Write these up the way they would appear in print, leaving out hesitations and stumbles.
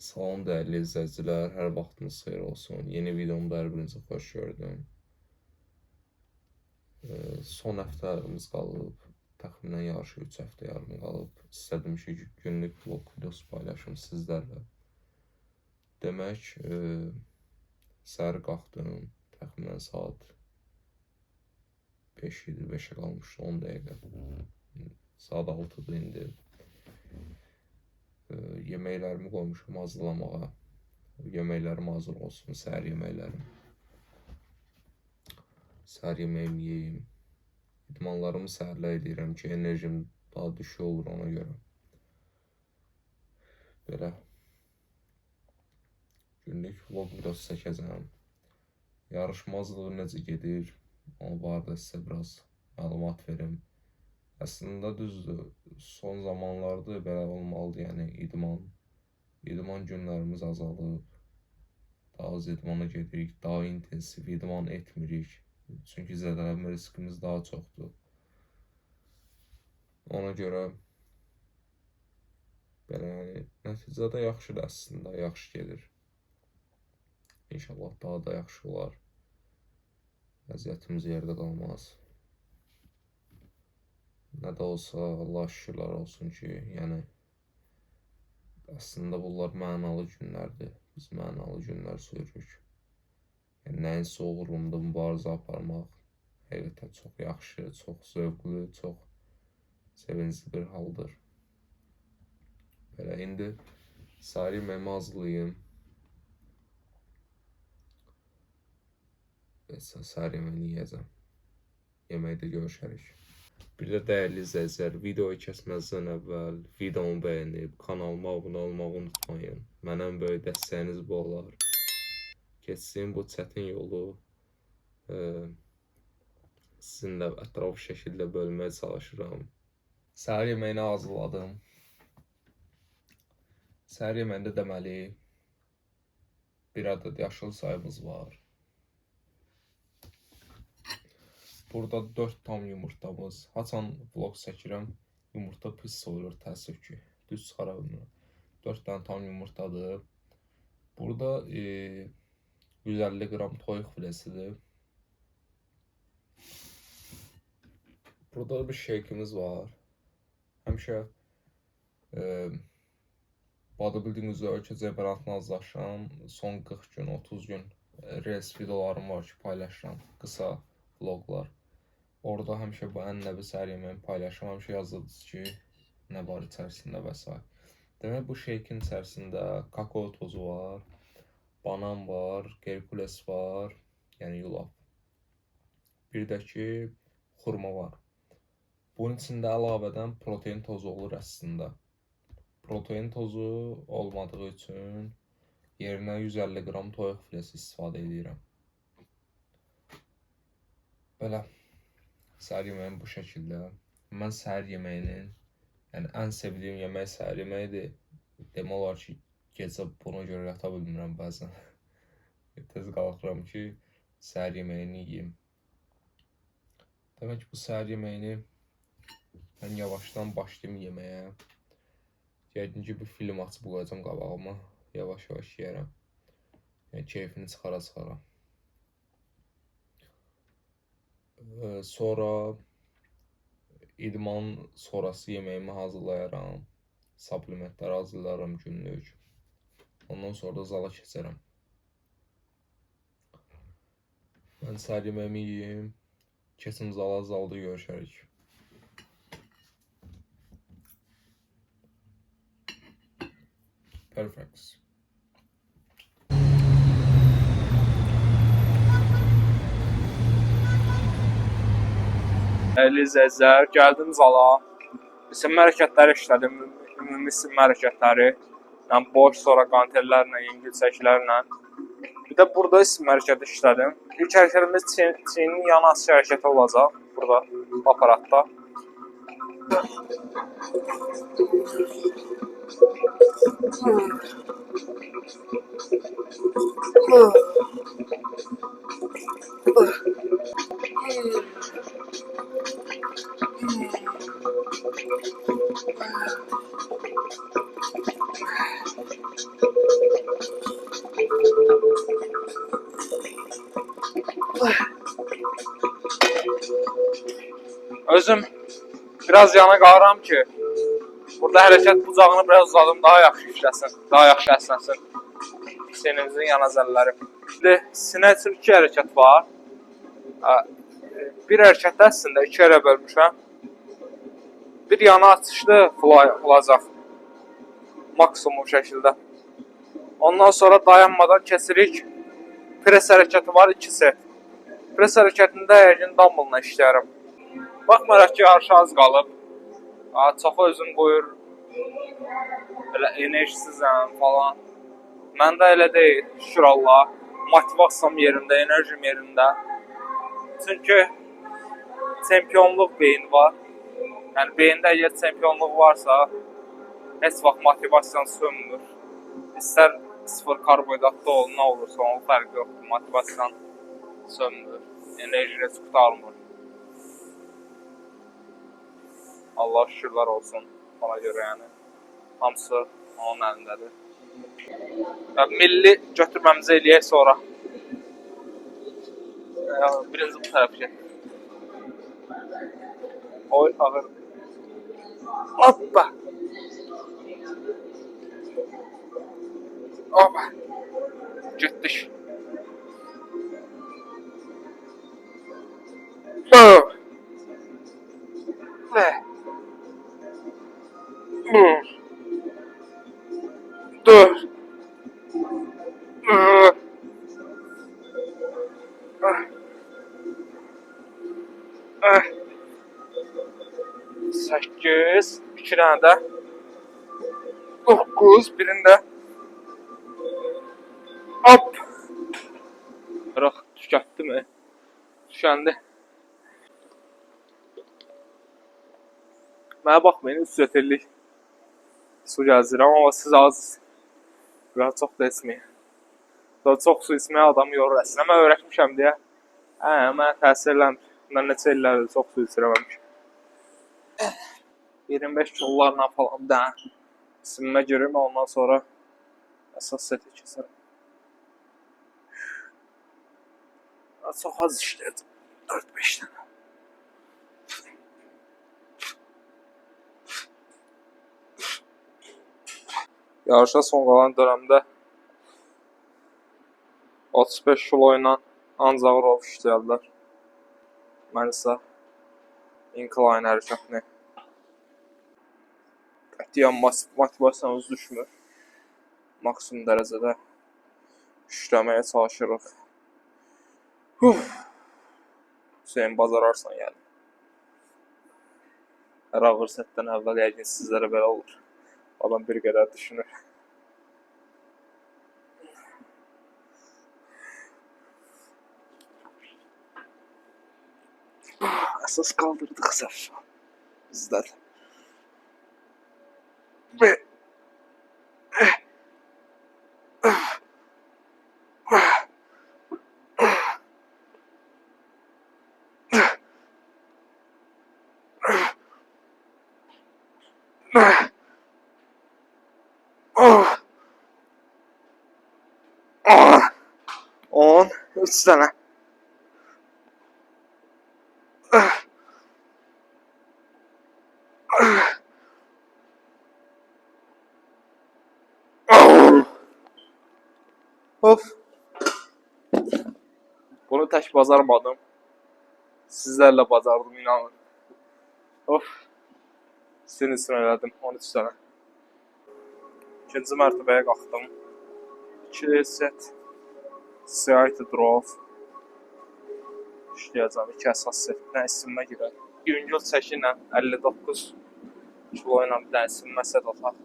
Salam dəyərli izləyicilər, hər vaxtınız xeyir olsun. Yeni videomda hər birinizi xoş gördüm. Son həftələrimiz qalıb, təxminən yarışı 3 həftə yarım qalıb. İstədim ki, günlük vlog videosu paylaşım sizlərlə. Demək, səhər qalxdım, təxminən saat 5 idi, 5-ə qalmışdı 10 dəqiqə. Saat 6-dır indi. Yeməklərimi qoymuşum hazırlamağa. Yeməklərim hazır olsun, səhər yeməklərim. Səhər yeməyimi yeyim. İdmanlarımı səhərlə edirəm ki, enerjim daha düşük olur ona görə. Belə günlük vlog videosu çəkəcəm. Yarışmazlığı necə gedir, onun barədə sizə biraz məlumat verim. Əslində düzdür, son zamanlarda belə olmalıdır, yəni idman günlərimiz azalıb, daha az idmana gedirik, daha intensiv idman etmirik, çünki zədələnmə riskimiz daha çoxdur. Ona görə belə yəni nəticədə yaxşıdır əslində, yaxşı gedir. İnşallah daha da yaxşı olar, vəziyyətimiz yerdə qalmaz. Nə də olsa, Allah şükürlər olsun ki, yəni əslində bunlar mənalı günlərdir. Biz mənalı günlər sürürük. Yəni nəyinsə uğrunda mübarizə aparmaq həqiqətən çox yaxşı, çox zövqlü, çox sevincli bir haldır. Belə indi səhər yeməyimi hazırlayım. Səhər yeməyini yeyəcəm. Yeməkdə görüşərik. Bir də dəyərli izləyicilər, videoyu keçməzdən əvvəl videomu bəyənib kanalıma abunə olmağı unutmayın. Mənə ən böyük dəstəyiniz bu olar. Keçsin bu çətin yolu sizinlə ətraflı şəkildə bölməyə çalışıram. Səhər yeməyini hazırladım. Səhər yeməyində deməli bir ədəd yaşıl sayımız var. Burada 4 tam yumurtamız. Haçan vlog çəkirəm, yumurta pis soyulur, təəssüf ki. Düz çıxara bilmirəm. 4 dənə tam yumurtadır. Burada 150 qram toyuq filesidir. Burada bir şeykimiz var. Həmişə bodybuilding üzrə ölkə çempionatına hazırlaşan son 40 gün, 30 gün reels videolarım var ki, paylaşıram. Qısa vloglar. Orada həmişə bu ənənəvi səhər yeməyimi paylaşıram. Həmişə yazılır ki, nə var içərisində və s. Demək, bu şeykin içərisində kakao tozu var, banan var, Herkules var, yəni yulaf. Bir də ki, xurma var. Bunun içində əlavədən protein tozu olur əslində. Protein tozu olmadığı üçün yerinə 150 qram toyuq filesi istifadə edirəm. Belə. Səhər yeməyim bu şəkildə. Mən səhər yeməyinin, yəni ən sevdiyim yemək səhər yeməyidir. Demək olar ki, gecə buna görə yata bilmirəm bəzən. Tez qalxıram ki, səhər yeməyini yiyeyim. Demək ki, bu səhər yeməyini mən yavaşdan başlayayım yeməyə. Yəqin ki, bir film açıb qoyacam qabağıma. Yavaş-yavaş yeyərəm. Yəni, keyfini çıxara-çıxara. Sonra idman sonrası yeməyimi hazırlayaram. Supplementlər hazırlayaram günlük. Ondan sonra da zala keçərəm. Mən səhər yeməyimi yiyeyim. Keçim zala, zalda görüşərik. Perfect. Dəyərli izləyicilər, gəldim zala. İsinmə hərəkətləri işlədim, ümumi isinmə hərəkətləri. Yəni boş, sonra qantellərlə, yüngül çəkilərlə. Bir də burada isinmə hərəkəti işlədim. İlk hərəkətimiz çiyinin yan açı hərəkəti olacaq burada, aparatda. Özüm biraz yana qalıram ki, burada hərəkət bucağını biraz uzadım, daha yaxşı işləsin, daha yaxşı əsnəsin. Sinimizin yan əzələləri. İndi sinə üçün 2 hərəkət var. Bir hərəkətdə əslində 2 yerə bölmüşəm. Bir yana açışlı olacaq. Maksimum şəkildə. Ondan sonra dayanmadan kəsirik. Pres hərəkəti var 2 set. Pres hərəkətində yəqin dumbbell-la işləyərəm. Baxmayaraq ki, yarışa az qalıb. Çoxu özün qoyur. Elə enerjisizəm falan. Məndə elə deyil, şükür Allah. Motivasiyam yerində, enerjim yerində. Çünki çempionluq beyin var. Yəni beyində əgər çempionluq varsa, heç vaxt motivasiyan sönmür. İstər sıfır karbohidratda ol, nə olursa onun fərqi yoxdur. Motivasiyan sönmür. Enerjini heç qutarmır. Allah şükürlər olsun ona görə yəni. Hamısı onun əlindədir. Milli götürməmizə eləyək sonra. Birinci bu tərəf get. Oy, ağır. Hoppa. Hoppa. Getdik. Dur. Sekiz, iki dənə də 9, birində hop. Bıraq, tükətdi mi? Tükəndi. Mənə baxmayın, 3 ötürlük su gəzdirəm, amma siz az biraz çox da içməyin. Çox su içməyə adam yorur əslində. Mən öyrətmişəm deyə. Mənə təsir eləmir. Mən neçə illərdir çox su içirəməmişim. 25 killarla falan bir dənə sinmə girim, ondan sonra əsas seti keçərəm. Çox az işləyəcəm. 4-5 dənə. Yarışa son qalan dönəmdə 35 kilo ilə ancaq row işləyərlər. Mən isə incline hərəkətini qətiyyən motivasiyamız düşmür. Maksimum dərəcədə işləməyə çalışırıq. Hüseyin bacararsan yəni. Hər ağır setdən əvvəl yəqin sizlərə belə olur. Adam bir qədər düşünür. Əsas qaldırdıq səhv. Bizlər. On, 3 dənə. Of. Bunu tək bacarmadım. Sizlərlə bacardım, inanın. Of. Sizin üçün elədim, 13 dənə. İkinci mərtəbəyə qalxdım. 2 set. Siyahı drop. İşləyəcəm 2 əsas setdən isinmə girək. Yüngül çəki ilə 59 kilo ilə bir dənə isinmə set ataq.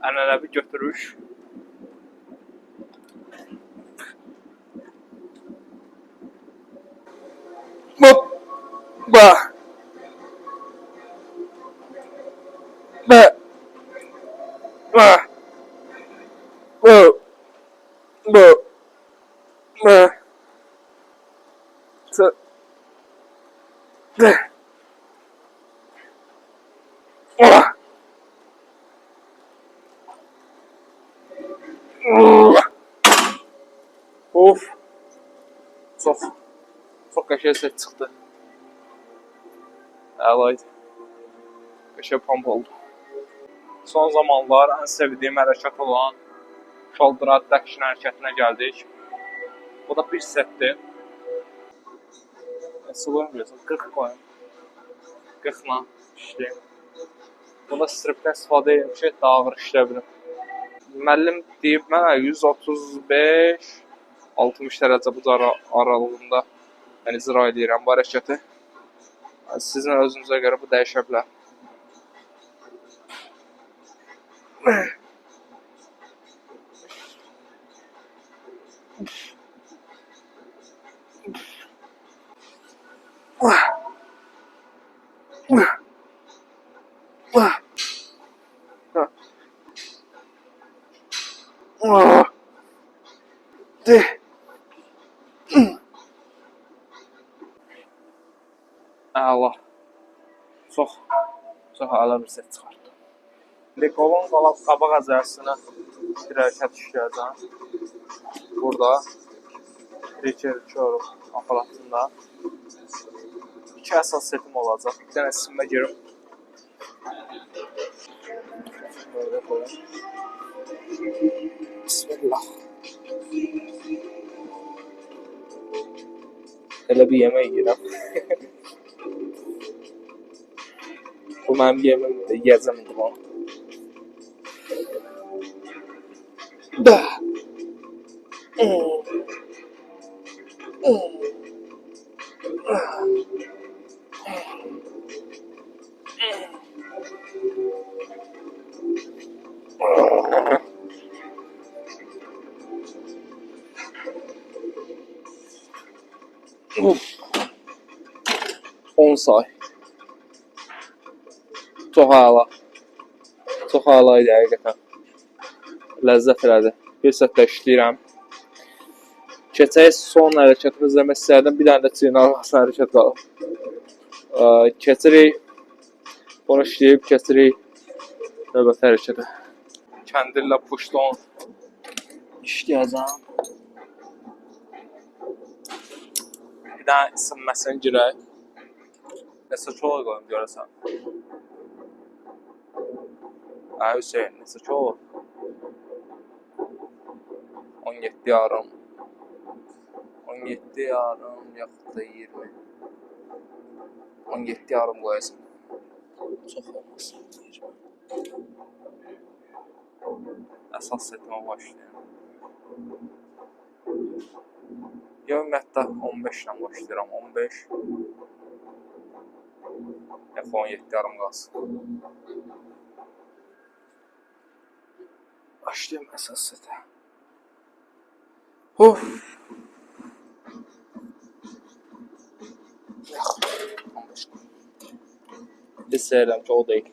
Ənənəvi götürüş. Hoppa. Of. Çox qəşəng set çıxdı. Əlaydı. Qəşəng pump oldu. Son zamanlar ən sevdiyim hərəkət olan shoulder adduction hərəkətinə gəldik. Bu da bir setdir. Sıvırım biliyorsun, 40 koyun. 40'la işləyim. Bunda stripdən istifadə edirəm ki, daha ağır işləyə bilim. Müəllim deyib mənə 135-60 dərəcə buz aralığında icra edirəm bu hərəkəti. Sizin özünüzə görə bu dəyişə bilər. Əla. Çox əla bir set çıxartdı. İndi qolun qabaq əzələsinə bir hərəkət işləyəcəm. Burada Richer Çoruk aparatında 2 əsas setim olacaq. Bir dənə simə girim. Böyle koyayım. Bismillah. Elə bir yemək yiyirəm. Bu mənim yemeğimdir, yiyəcəm indi bunu. Uf. 10 say. Çox əla. Çox əla idi həqiqətən. Ləzzət elədi. Bir sətdə işləyirəm. Keçək son hərəkətimi izləmək istərdim. Bir dənə də çiyin arxasına hərəkət qalıb. Keçirik. Bunu işləyib keçirik. Növbəti hərəkətə. Kəndirlə push down işləyəcəm. Bir dənə isinməsini girək. Nəsə çox qoyum görəsən. Hüseyin, nəsə çox. 17 yarım. 17 yarım yaxud da 20. 17 yarım qoyasın. Çox olmasın. Əsas setimə başlayayım. Ümumiyyətlə 15 ilə başlayıram. 15. Yaxud 17 yarım qalsın. Başlayayım əsas setə. Of. Hiss edirəm ki, o deyil.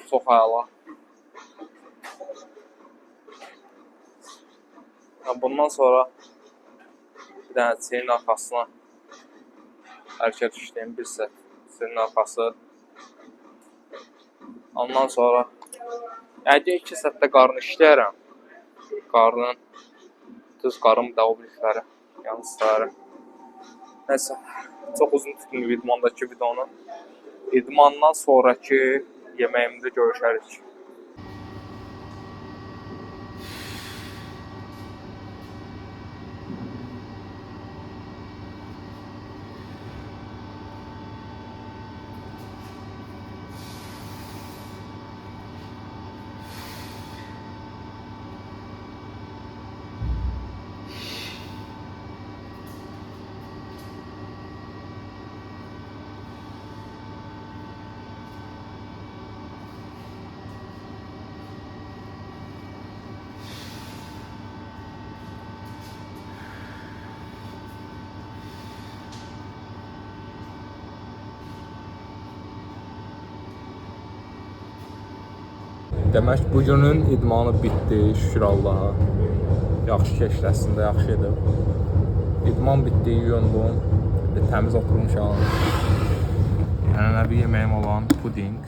Çox əla. Bundan sonra bir dənə çiyinin arxasına hərəkət işləyim. Bir set çiyinin arxası. Ondan sonra yəqin 2 sətdə qarın işləyərəm. Qarının düz qarın da o bilikləri. Yansıları. Nəysə, çox uzun tutmayıb idmandakı videonu. İdmandan sonraki yeməyimdə görüşərik. Demək bugünün idmanı bitdi, şükür Allaha. Yaxşı keçdi, yaxşı idi. İdman bitdi, yuyundum. Təmiz oturmuşam. Ənənəvi yeməyim olan puding.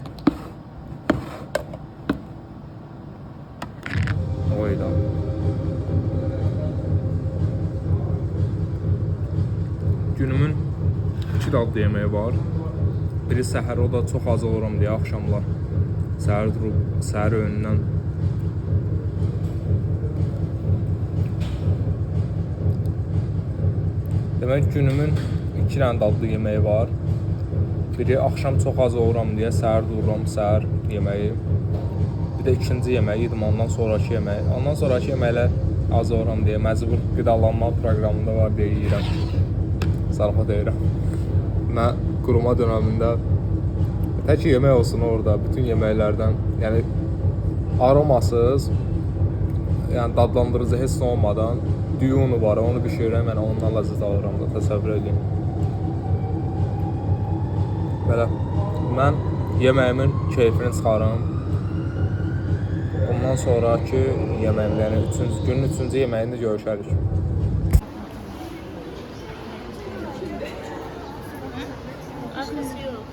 Oyda. Günümün 2 dadlı yeməyi var. Biri səhər, o da çox az oluram deyə axşamlar. Səhər durub, səhər öğündən demək günümün 2 dənə dadlı yeməyi var. Biri axşam çox az oluram deyə səhər dururam, səhər yeməyi. Bir də ikinci yeməyi, idmandan sonraki yeməyi. Ondan sonraki yeməklər az oluram deyə məcbur qidalanma proqramında var deyə yeyirəm. Zarafat edirəm. Mən quruma dönəmində tək yemək olsun orada, bütün yeməklərdən, yəni aromasız, yəni dadlandırıcı heç nə olmadan düyü unu var, onu bişirirəm, yəni ondan ləzzət alıram da, təsəvvür edin. Belə, mən yeməyimin keyfini çıxarım. Bundan sonraki yeməyimdə, yəni günün 3-cü yeməyində görüşərik. Arkası yok.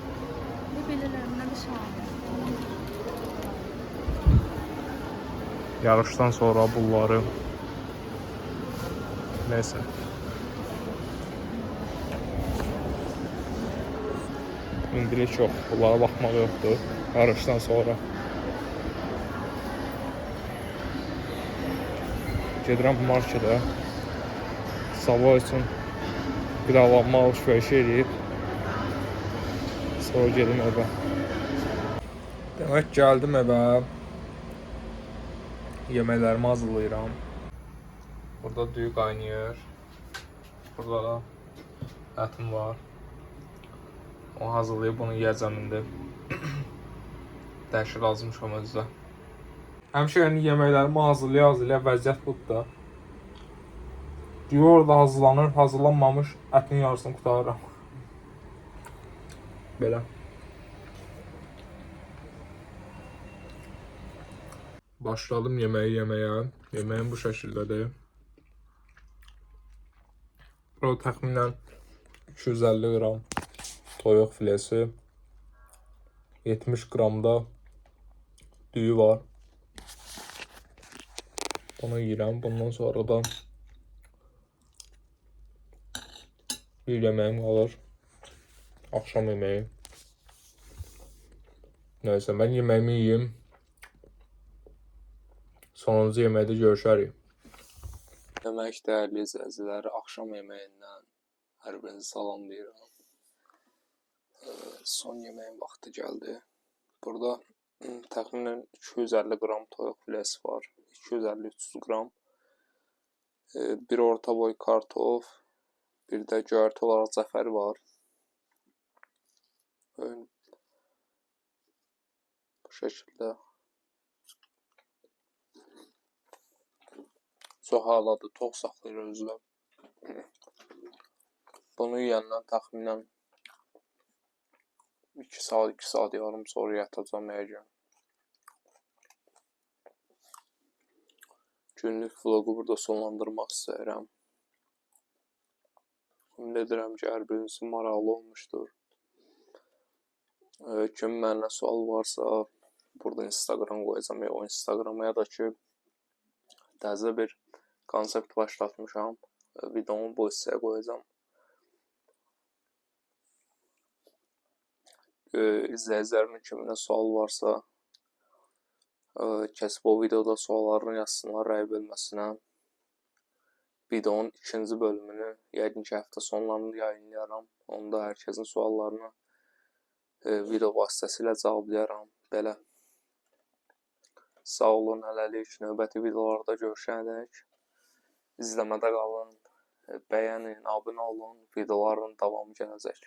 Bu belirlenmeden bir şey var. Yarışdan sonra bunları neyse. İndilik yox, bunlara baxmaq yoxdur. Yarışdan sonra gedirəm marketə. Sabah üçün qidalanma alış-veriş edib. Sonra gedim evə. Demək gəldim evə. Yeməklərimi hazırlayıram. Burada düyü qaynayır. Burada da ətim var. Onu hazırlayıb bunu yeyəcəm indi. Dəhşət azmışam özdə. Həmişə yəni yeməklərimi hazırlaya vəziyyət budur da. Düyü orada hazırlanır, hazırlanmamış ətin yarısını qutarıram. Belə. Başladım yeməyi yeməyə. Yeməğim bu şəkildədir. Burada təxminən 250 qram toyuq filesi, 70 qram da düyü var. Bunu yeyirəm. Bundan sonra da bir yeməyim qalır. Axşam yeməyi. Nəysə, mən yeməyimi yeyim. Sonuncu yeməkdə görüşərik. Demək, dəyərli izləyicilər, axşam yeməyindən hər birinizi salamlayıram. Son yeməyin vaxtı gəldi. Burada təxminən 250 qram toyuq filesi var. 250-300 qram. Bir orta boy kartof, bir də göyərti olaraq cəfəri var. Bu şəkildə. Çox haladır, tox saxlayır özünə. Bunu yeyəndən təxminən 2 saat yarım sonra yatacam yəqin. Günlük vlogu burada sonlandırmaq istəyirəm. Ümid edirəm ki, hər birinizin maraqlı olmuşdur. Kim mənə sual varsa, burada Instagram qoyacam, o Instagrama ya da ki, təzə bir konsept başlatmışam. Videomu bu hissəyə qoyacam. İzləyicilərimin kiminə sual varsa, kəsb o videoda suallarını yazsınlar rəy bölməsinə. Videonun ikinci bölümünü yəqin ki, həftə sonlarını yayınlayaram. Onda hər kəsin suallarını video vasitəsilə cavablayaram. Belə. Sağ olun, hələlik. Növbəti videolarda görüşənədək. İzləmədə qalın, bəyənin, abunə olun. Videoların davamı gələcək.